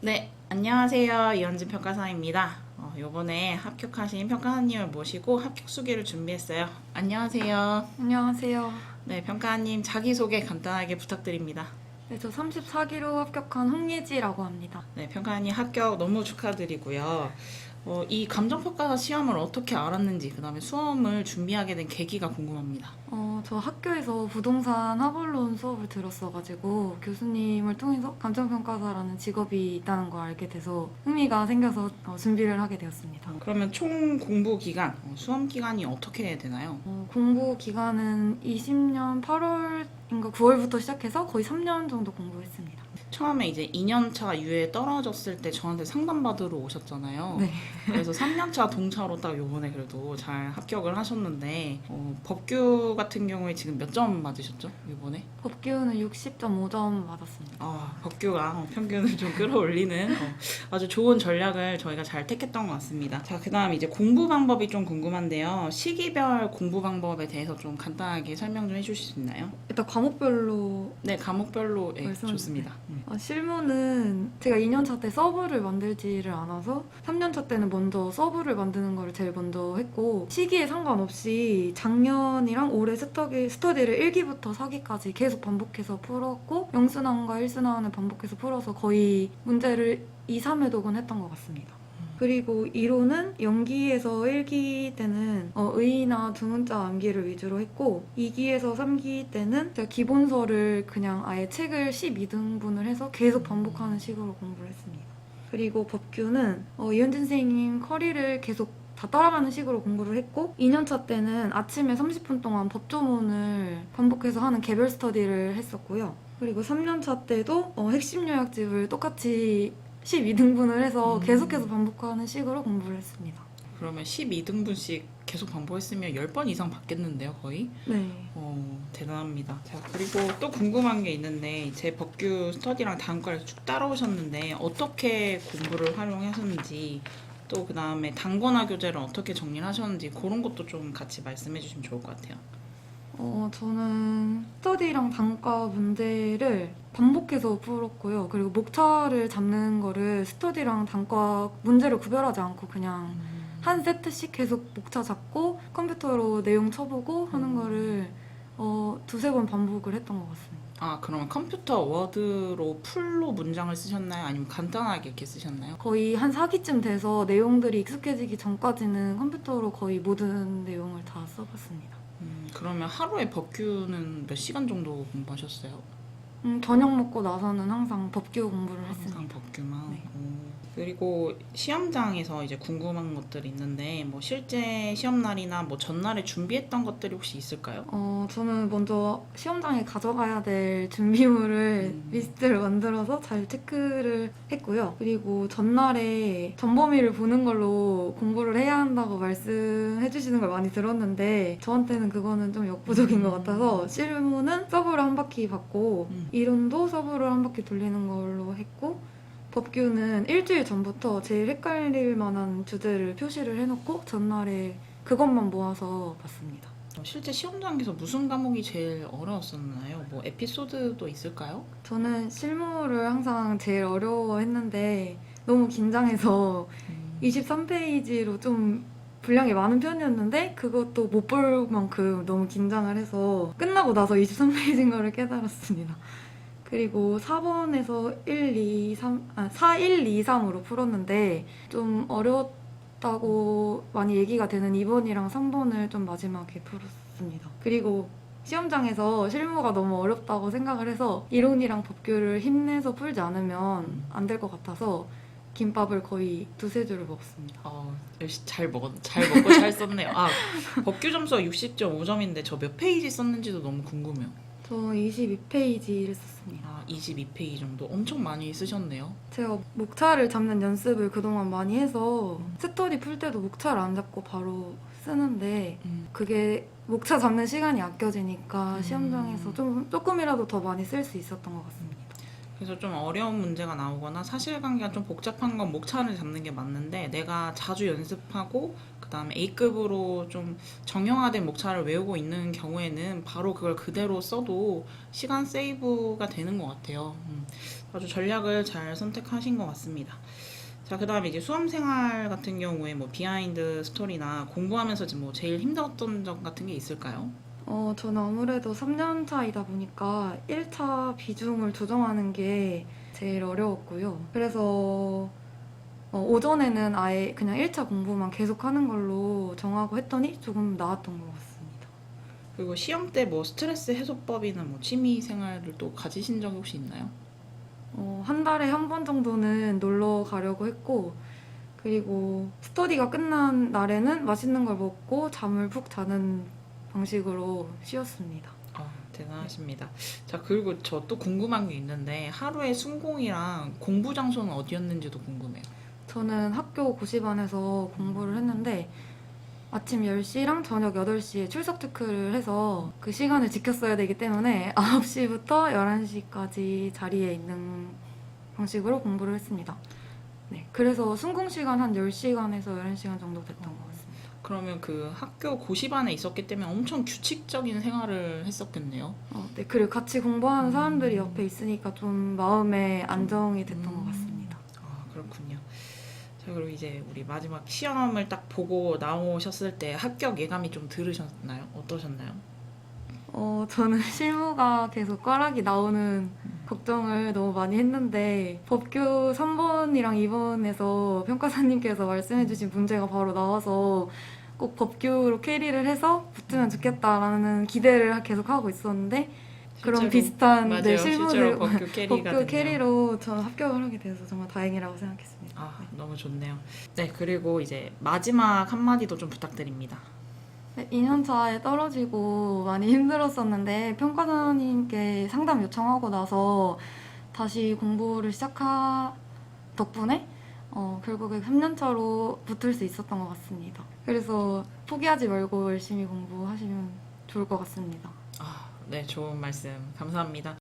네, 안녕하세요. 이현진 평가사입니다. 요번에 합격하신 평가사님을 모시고 합격 수기를 준비했어요. 안녕하세요. 안녕하세요. 네, 평가사님 자기소개 간단하게 부탁드립니다. 네, 저 34기로 합격한 홍예지라고 합니다. 네, 평가사님 합격 너무 축하드리고요. 이 감정평가사 시험을 어떻게 알았는지, 그 다음에 수험을 준비하게 된 계기가 궁금합니다. 저 학교에서 부동산 학원론 수업을 들었어가지고 교수님을 통해서 감정평가사라는 직업이 있다는 걸 알게 돼서 흥미가 생겨서 준비를 하게 되었습니다. 그러면 총 공부 기간, 수험 기간이 어떻게 되나요? 공부 기간은 20년 8월인가 9월부터 시작해서 거의 3년 정도 공부했습니다. 처음에 이제 2년차 유에 떨어졌을 때 저한테 상담받으러 오셨잖아요. 네. 그래서 3년차 동차로 딱 요번에 그래도 잘 합격을 하셨는데 법규 같은 경우에 지금 몇 점 맞으셨죠? 이번에? 법규는 60.5점 맞았습니다. 법규가 평균을 좀 끌어올리는 아주 좋은 전략을 저희가 잘 택했던 것 같습니다. 자, 그 다음 이제 공부 방법이 좀 궁금한데요. 시기별 공부 방법에 대해서 좀 간단하게 설명 좀 해주실 수 있나요? 일단 과목별로 네, 과목별로 말씀- 좋습니다. 실무는 제가 2년차 때 서브를 만들지를 않아서 3년차 때는 먼저 서브를 만드는 거를 제일 먼저 했고 시기에 상관없이 작년이랑 올해 스터디를 1기부터 4기까지 계속 반복해서 풀었고 0순환과 1순환을 반복해서 풀어서 거의 문제를 2, 3회독은 했던 것 같습니다. 그리고 이론은 0기에서 1기 때는 의의나 두문자 암기를 위주로 했고 2기에서 3기 때는 제가 기본서를 그냥 아예 책을 12등분을 해서 계속 반복하는 식으로 공부를 했습니다. 그리고 법규는 이현진 선생님 커리를 계속 다 따라가는 식으로 공부를 했고 2년차 때는 아침에 30분 동안 법조문을 반복해서 하는 개별 스터디를 했었고요. 그리고 3년차 때도 핵심 요약집을 똑같이 12등분을 해서 계속해서 반복하는 식으로 공부를 했습니다. 그러면 12등분씩 계속 반복했으면 10번 이상 받겠는데요, 거의? 네. 대단합니다. 자, 그리고 또 궁금한 게 있는데 제 법규 스터디랑 다음 과를 쭉 따라오셨는데 어떻게 공부를 활용하셨는지 또 그 다음에 단권화 교재를 어떻게 정리를 하셨는지 그런 것도 좀 같이 말씀해 주시면 좋을 것 같아요. 저는 스터디랑 단과 문제를 반복해서 풀었고요. 그리고 목차를 잡는 거를 스터디랑 단과 문제를 구별하지 않고 그냥 한 세트씩 계속 목차 잡고 컴퓨터로 내용 쳐보고 하는 거를 두세 번 반복을 했던 것 같습니다. 그러면 컴퓨터 워드로 풀로 문장을 쓰셨나요? 아니면 간단하게 이렇게 쓰셨나요? 거의 한 4기쯤 돼서 내용들이 익숙해지기 전까지는 컴퓨터로 거의 모든 내용을 다 써봤습니다. 그러면 하루에 법규는 몇 시간 정도 공부하셨어요? 저녁 먹고 나서는 항상 법규 공부를 했습니다. 항상 법규만. 네. 그리고 시험장에서 이제 궁금한 것들이 있는데 뭐 실제 시험 날이나 뭐 전날에 준비했던 것들이 혹시 있을까요? 저는 먼저 시험장에 가져가야 될 준비물을 리스트를 만들어서 잘 체크를 했고요. 그리고 전날에 전범위를 보는 걸로 공부를 해야 한다고 말씀해 주시는 걸 많이 들었는데 저한테는 그거는 좀 역부족인 것 같아서 실무는 서브를 한 바퀴 받고 이론도 서브를 한 바퀴 돌리는 걸로 했고 법규는 일주일 전부터 제일 헷갈릴 만한 주제를 표시를 해놓고 전날에 그것만 모아서 봤습니다. 실제 시험장에서 무슨 과목이 제일 어려웠었나요? 뭐 에피소드도 있을까요? 저는 실무를 항상 제일 어려워했는데 너무 긴장해서 23페이지로 좀 분량이 많은 편이었는데 그것도 못 볼 만큼 너무 긴장을 해서 끝나고 나서 23페이지인 거를 깨달았습니다. 그리고 4번에서 4, 1, 2, 3으로 풀었는데 좀 어려웠다고 많이 얘기가 되는 2번이랑 3번을 좀 마지막에 풀었습니다. 그리고 시험장에서 실무가 너무 어렵다고 생각을 해서 이론이랑 법규를 힘내서 풀지 않으면 안 될 것 같아서 김밥을 거의 두세 줄을 먹었습니다. 역시 잘 먹고 잘 썼네요. 법규 점수가 60.5점인데 저 몇 페이지 썼는지도 너무 궁금해요. 저 22페이지를 썼습니다. 22페이지 정도? 엄청 많이 쓰셨네요. 제가 목차를 잡는 연습을 그동안 많이 해서 스터디 풀 때도 목차를 안 잡고 바로 쓰는데 그게 목차 잡는 시간이 아껴지니까 시험장에서 조금이라도 더 많이 쓸 수 있었던 것 같습니다. 그래서 좀 어려운 문제가 나오거나 사실관계가 좀 복잡한 건 목차를 잡는 게 맞는데 내가 자주 연습하고 그다음에 A급으로 좀 정형화된 목차를 외우고 있는 경우에는 바로 그걸 그대로 써도 시간 세이브가 되는 것 같아요. 아주 전략을 잘 선택하신 것 같습니다. 자, 그다음에 이제 수험 생활 같은 경우에 뭐 비하인드 스토리나 공부하면서 지금 뭐 제일 힘들었던 점 같은 게 있을까요? 저는 아무래도 3년 차이다 보니까 1차 비중을 조정하는 게 제일 어려웠고요. 그래서 오전에는 아예 그냥 1차 공부만 계속 하는 걸로 정하고 했더니 조금 나았던 것 같습니다. 그리고 시험 때 뭐 스트레스 해소법이나 뭐 취미 생활을 또 가지신 적 혹시 있나요? 한 달에 한 번 정도는 놀러 가려고 했고, 그리고 스터디가 끝난 날에는 맛있는 걸 먹고 잠을 푹 자는 방식으로 쉬었습니다. 대단하십니다. 자, 그리고 저 또 궁금한 게 있는데 하루에 순공이랑 공부 장소는 어디였는지도 궁금해요. 저는 학교 고시반에서 공부를 했는데 아침 10시랑 저녁 8시에 출석 체크를 해서 그 시간을 지켰어야 되기 때문에 9시부터 11시까지 자리에 있는 방식으로 공부를 했습니다. 네, 그래서 순공 시간 한 10시간에서 11시간 정도 됐던 것 같습니다. 그러면 그 학교 고시반에 있었기 때문에 엄청 규칙적인 생활을 했었겠네요. 네, 그리고 같이 공부하는 사람들이 옆에 있으니까 좀 마음의 안정이 됐던 것 같습니다. 그렇군요. 자, 그리고 이제 우리 마지막 시험을 딱 보고 나오셨을 때 합격 예감이 좀 들으셨나요? 어떠셨나요? 저는 실무가 계속 꽈락이 나오는 걱정을 너무 많이 했는데 법규 3번이랑 2번에서 평가사님께서 말씀해주신 문제가 바로 나와서 꼭 법규로 캐리를 해서 붙으면 좋겠다라는 기대를 계속 하고 있었는데 그런 실제로, 비슷한 맞아요. 네, 실제로 실무들 법규 캐리가 됐네요. 캐리로 저는 합격을 하게 돼서 정말 다행이라고 생각했습니다. 너무 좋네요. 네, 그리고 이제 마지막 한마디도 좀 부탁드립니다. 네, 2년차에 떨어지고 많이 힘들었었는데 평가사님께 상담 요청하고 나서 다시 공부를 시작한 덕분에 결국에 3년차로 붙을 수 있었던 것 같습니다. 그래서 포기하지 말고 열심히 공부하시면 좋을 것 같습니다. 네, 좋은 말씀 감사합니다.